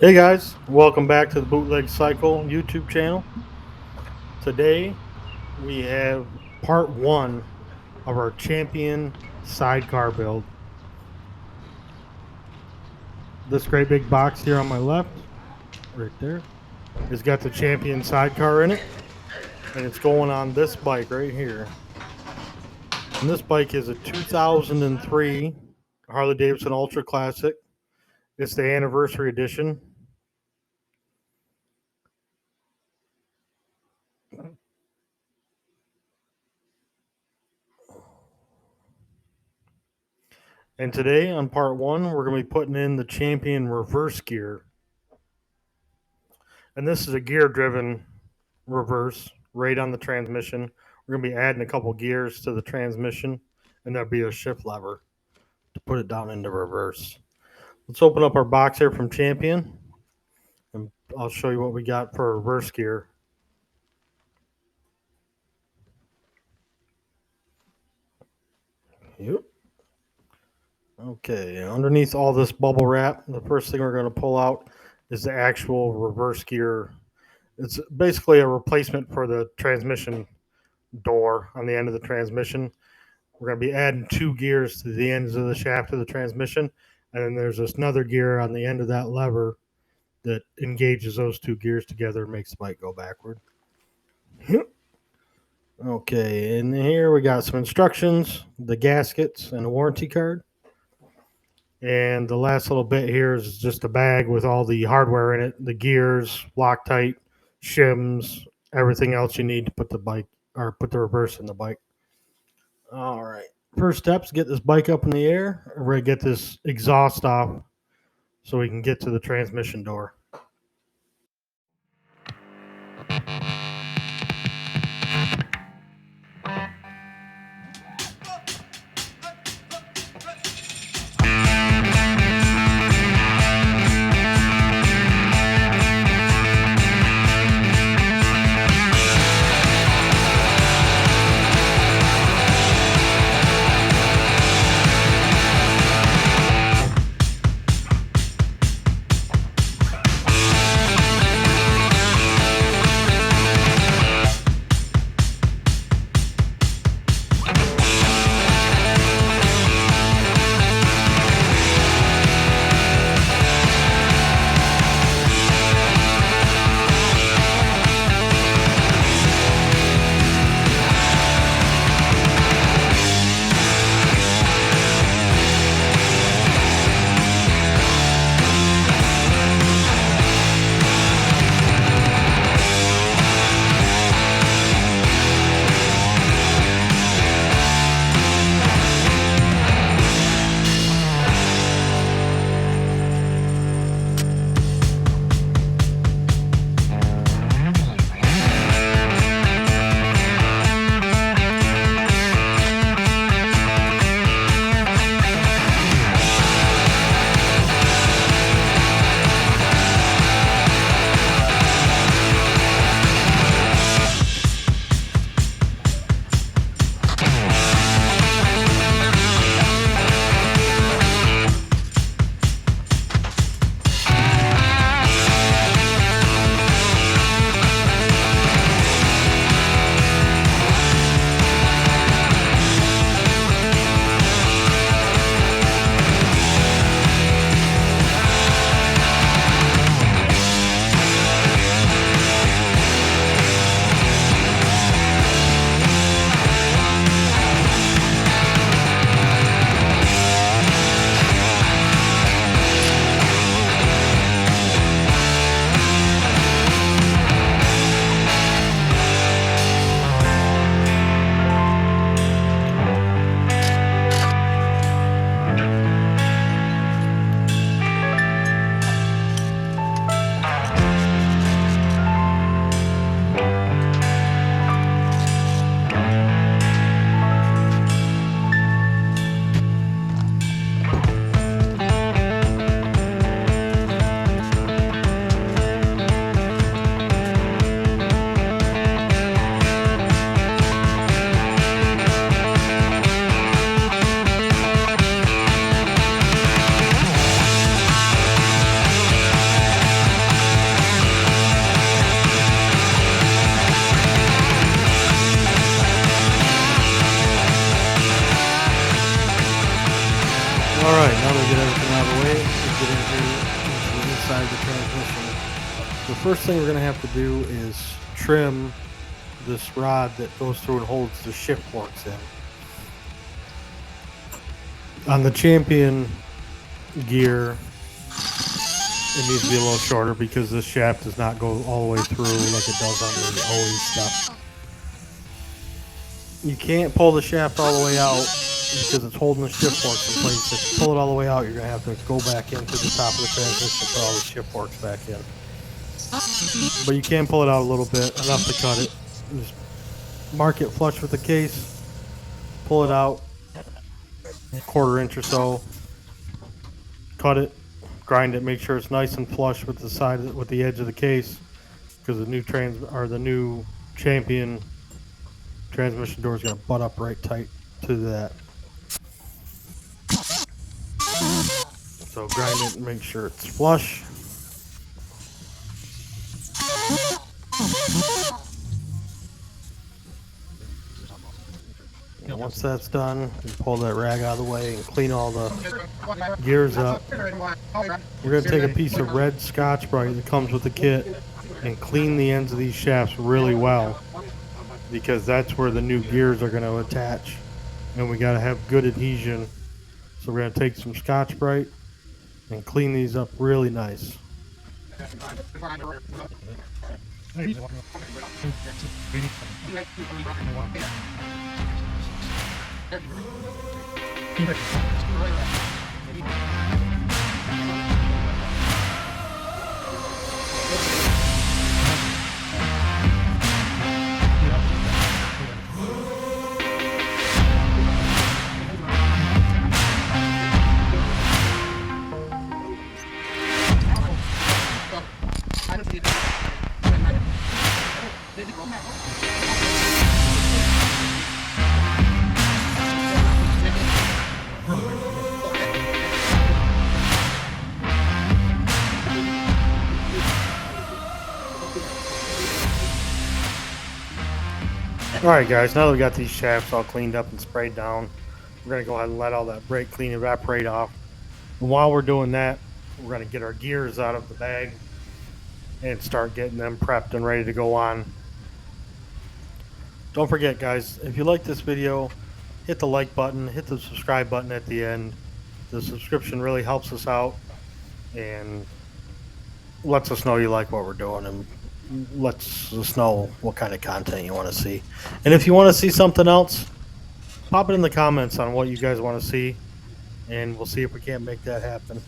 Hey guys, welcome back to the Bootleg Cycle YouTube channel. Today we have part one of our champion sidecar build. This great big box here on my left, right there, has got the champion sidecar in it, and it's going on this bike right here. And this bike is a 2003 Harley Davidson Ultra Classic. It's the anniversary edition. And today on part one, we're going to be putting in the champion reverse gear. And this is a gear driven reverse right on the transmission. We're going to be adding a couple gears to the transmission, and there'll be a shift lever to put it down into reverse. Let's open up our box here from Champion, and I'll show you what we got for reverse gear. Yep. Okay, underneath all this bubble wrap, the first thing we're going to pull out is the actual reverse gear. It's basically a replacement for the transmission door on the end of the transmission. We're going to be adding two gears to the ends of the shaft of the transmission, and then there's this another gear on the end of that lever that engages those two gears together and makes the bike go backward. Okay, and here we got some instructions, the gaskets, and a warranty card. And the last little bit here is just a bag with all the hardware in it, the gears, Loctite, shims, everything else you need to put the bike or put the reverse in the bike. All right. First steps, get this bike up in the air. We're going to get this exhaust off so we can get to the transmission door. The first thing we're going to have to do is trim this rod that goes through and holds the shift forks in. On the Champion gear, it needs to be a little shorter because this shaft does not go all the way through like it does on the OE stuff. You can't pull the shaft all the way out because it's holding the shift forks in place. If you pull it all the way out, you're going to have to go back into the top of the transmission and put all the shift forks back in. But you can pull it out a little bit, enough to cut it. Just mark it flush with the case, pull it out, a quarter inch or so, cut it, grind it, make sure it's nice and flush with the side, with the edge of the case, because the new Champion transmission door is going to butt up right tight to that. So grind it and make sure it's flush. And once that's done, you pull that rag out of the way and clean all the gears up. We're going to take a piece of red Scotch-Brite that comes with the kit and clean the ends of these shafts really well, because that's where the new gears are going to attach, and we got to have good adhesion. So we're going to take some Scotch-Brite and clean these up really nice. Alright guys, now that we got these shafts all cleaned up and sprayed down, we're going to go ahead and let all that brake clean evaporate off. And while we're doing that, we're going to get our gears out of the bag and start getting them prepped and ready to go on. Don't forget guys, if you like this video, hit the like button, hit the subscribe button at the end. The subscription really helps us out and lets us know you like what we're doing, and lets us know what kind of content you want to see. And if you want to see something else, pop it in the comments on what you guys want to see, and we'll see if we can't make that happen.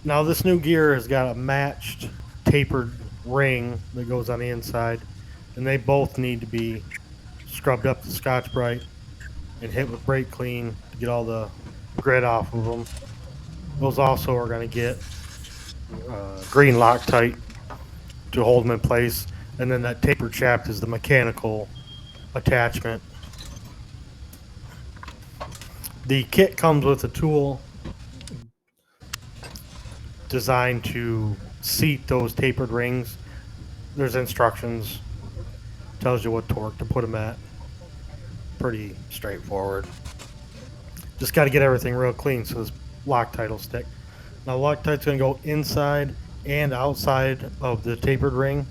Now this new gear has got a matched tapered ring that goes on the inside, and they both need to be scrubbed up with Scotch-Brite and hit with brake clean to get all the grit off of them. Those also are going to get green Loctite to hold them in place, and then that tapered shaft is the mechanical attachment. The kit comes with a tool designed to seat those tapered rings. There's instructions, tells you what torque to put them at. Pretty straightforward. Just got to get everything real clean so this Loctite will stick. Now Loctite's going to go inside and outside of the tapered ring.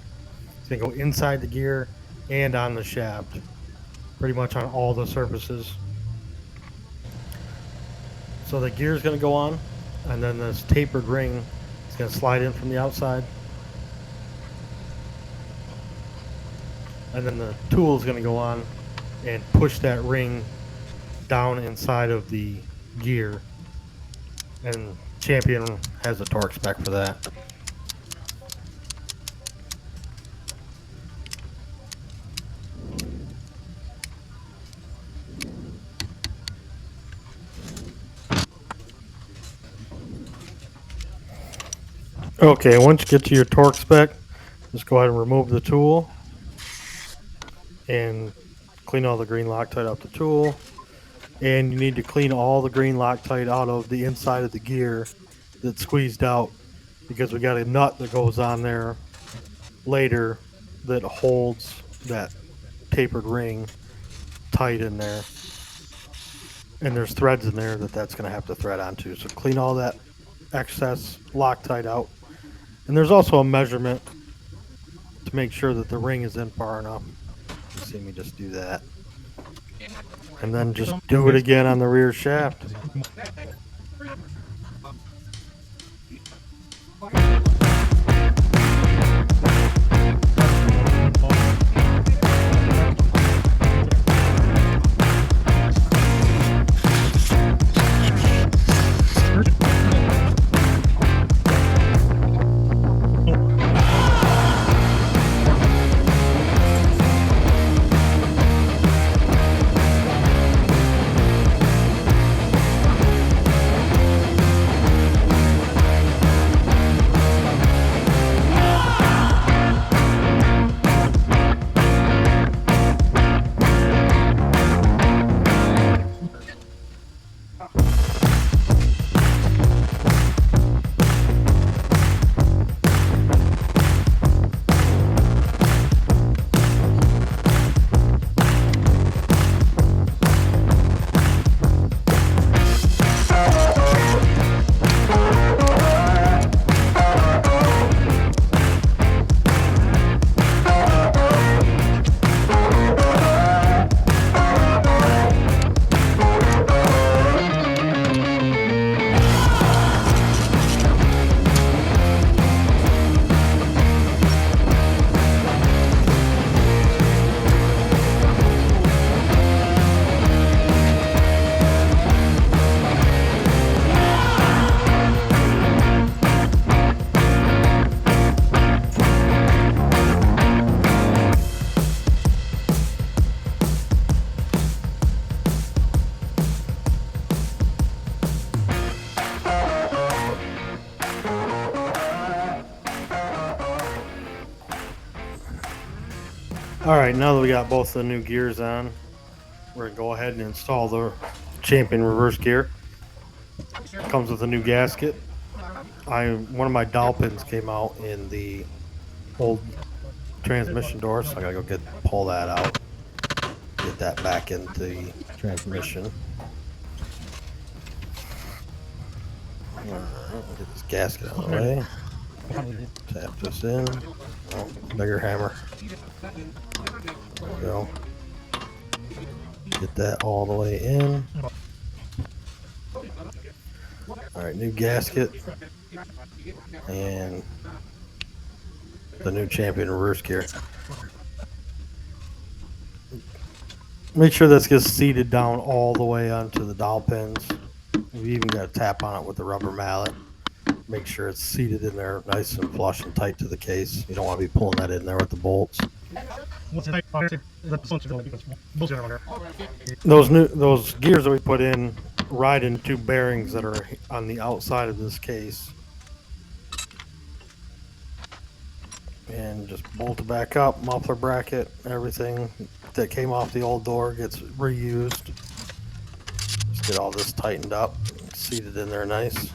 It's going to go inside the gear and on the shaft, pretty much on all the surfaces. So the gear is going to go on, and then this tapered ring is going to slide in from the outside, and then the tool is going to go on and push that ring down inside of the gear, and Champion has a torque spec for that. Okay, once you get to your torque spec, just go ahead and remove the tool and clean all the green Loctite out the tool. And you need to clean all the green Loctite out of the inside of the gear that's squeezed out, because we got a nut that goes on there later that holds that tapered ring tight in there. And there's threads in there that's going to have to thread onto. So clean all that excess Loctite out. And there's also a measurement to make sure that the ring is in far enough. You see me just do that. And then just do it again on the rear shaft. Alright, now that we got both the new gears on, we're going to go ahead and install the Champion reverse gear. It comes with a new gasket. One of my dowel pins came out in the old transmission door, so I gotta go pull that out, get that back into the transmission. Alright, get this gasket out of the way. Tap this in. Oh, bigger hammer. There we go. Get that all the way in. Alright, new gasket. And the new Champion reverse gear. Make sure this gets seated down all the way onto the dowel pins. We even got to tap on it with the rubber mallet. Make sure it's seated in there nice and flush and tight to the case. You don't want to be pulling that in there with the bolts. Those gears that we put in ride into two bearings that are on the outside of this case. And just bolt it back up, muffler bracket, everything that came off the old door gets reused. Just get all this tightened up, seated in there nice.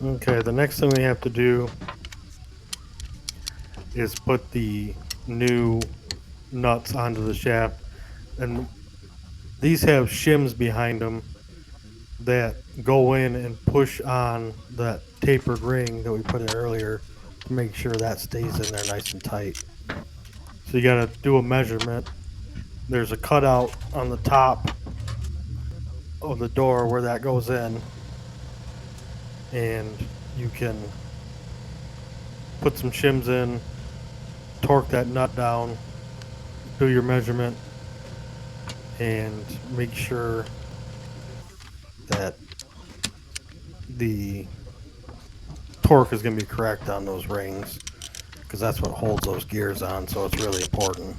Okay, the next thing we have to do is put the new nuts onto the shaft, and these have shims behind them that go in and push on that tapered ring that we put in earlier to make sure that stays in there nice and tight. So you got to do a measurement. There's a cutout on the top of the door where that goes in, and you can put some shims in, torque that nut down, do your measurement, and make sure that the torque is going to be correct on those rings, because that's what holds those gears on, so it's really important.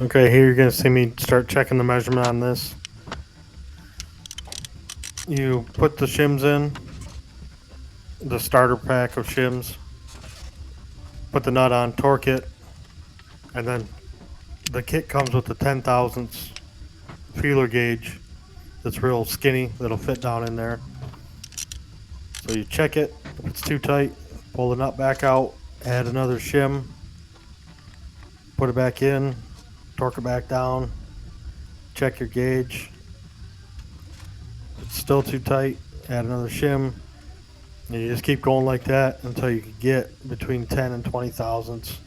Okay, here you're going to see me start checking the measurement on this. You put the shims in, the starter pack of shims, put the nut on, torque it, and then the kit comes with the 10 thousandths feeler gauge that's real skinny that'll fit down in there. So you check it. If it's too tight, pull the nut back out, add another shim, put it back in, torque it back down, check your gauge. If it's still too tight, add another shim. And you just keep going like that until you can get between 10 and 20 thousandths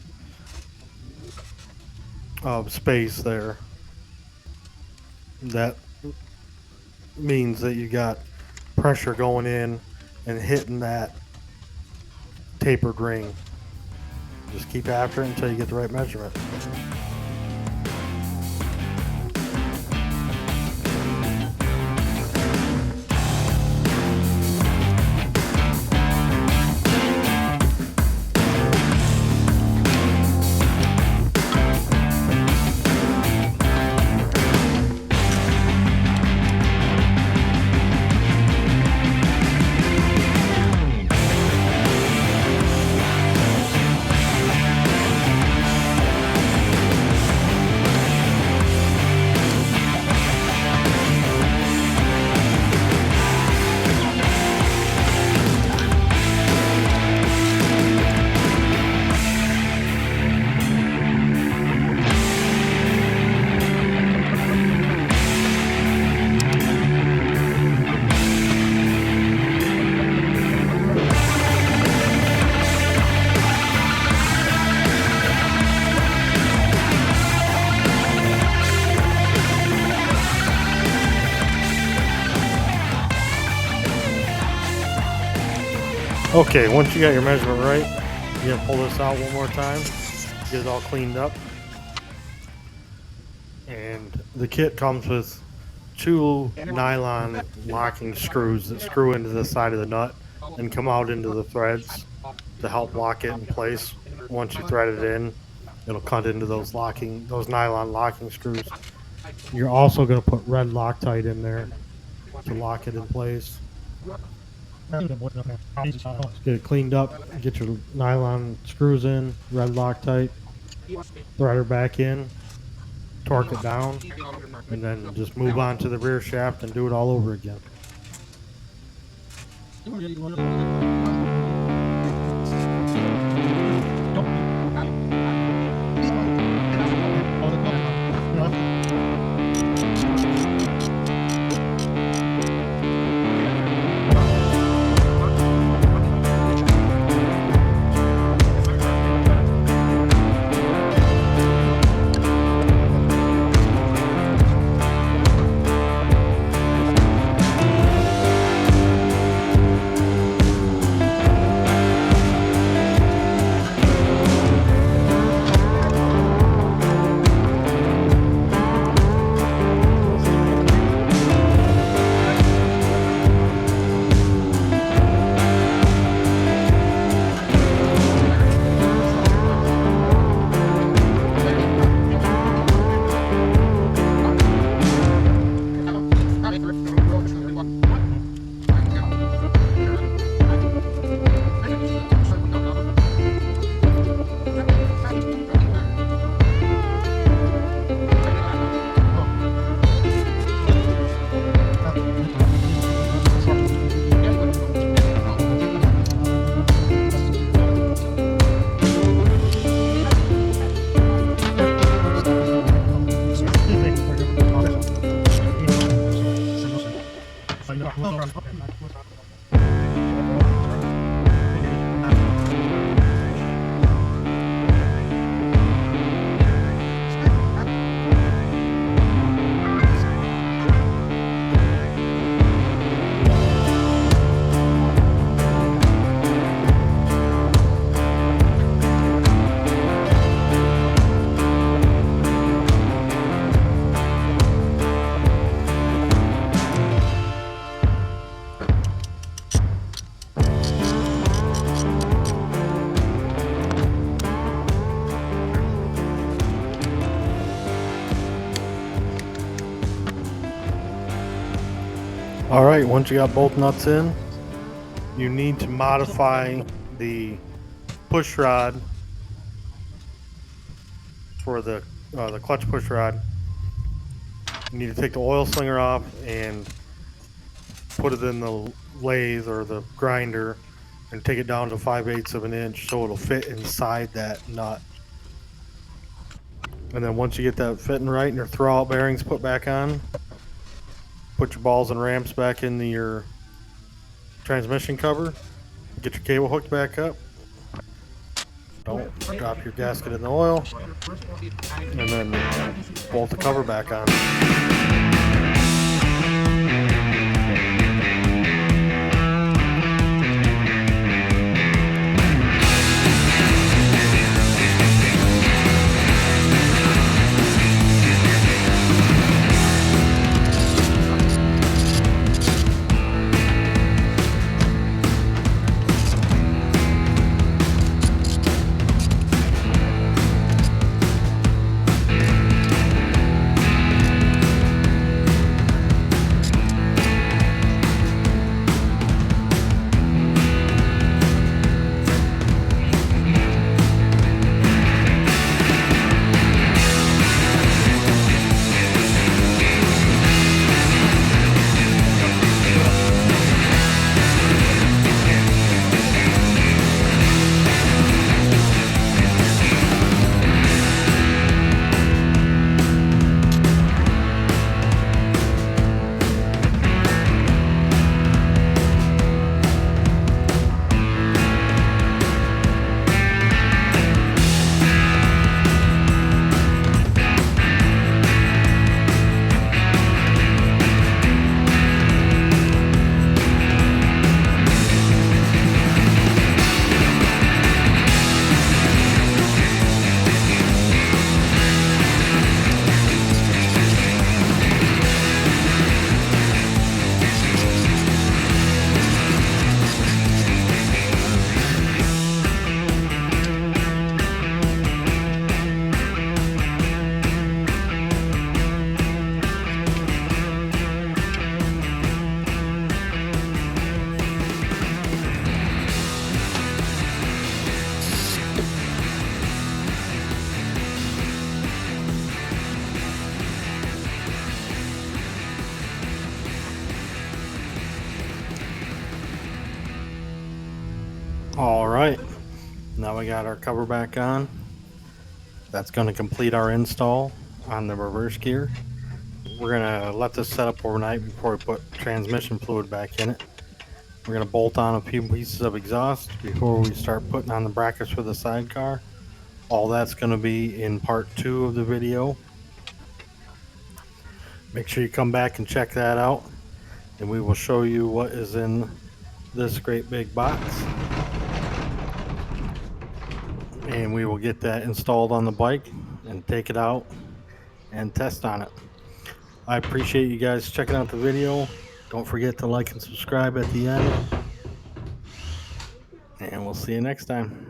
of space there. That means that you got pressure going in and hitting that tapered ring. Just keep after it until you get the right measurement. Okay, once you got your measurement right, you're gonna pull this out one more time, get it all cleaned up. And the kit comes with 2 nylon locking screws that screw into the side of the nut and come out into the threads to help lock it in place. Once you thread it in, it'll cut into those nylon locking screws. You're also gonna put red Loctite in there to lock it in place. Get it cleaned up, get your nylon screws in, red Loctite, thread her back in, torque it down, and then just move on to the rear shaft and do it all over again. All right, once you got both nuts in, you need to modify the push rod for the clutch push rod. You need to take the oil slinger off and put it in the lathe or the grinder and take it down to 5/8 of an inch so it'll fit inside that nut. And then once you get that fitting right and your throwout bearings put back on, put your balls and ramps back into your transmission cover, get your cable hooked back up, don't drop your gasket in the oil, and then bolt the cover back on. All right, now we got our cover back on. That's going to complete our install on the reverse gear. We're going to let this set up overnight before we put transmission fluid back in it. We're going to bolt on a few pieces of exhaust before we start putting on the brackets for the sidecar. All that's going to be in part 2 of the video. Make sure you come back and check that out, and we will show you what is in this great big box. And we will get that installed on the bike and take it out and test on it. I appreciate you guys checking out the video. Don't forget to like and subscribe at the end. And we'll see you next time.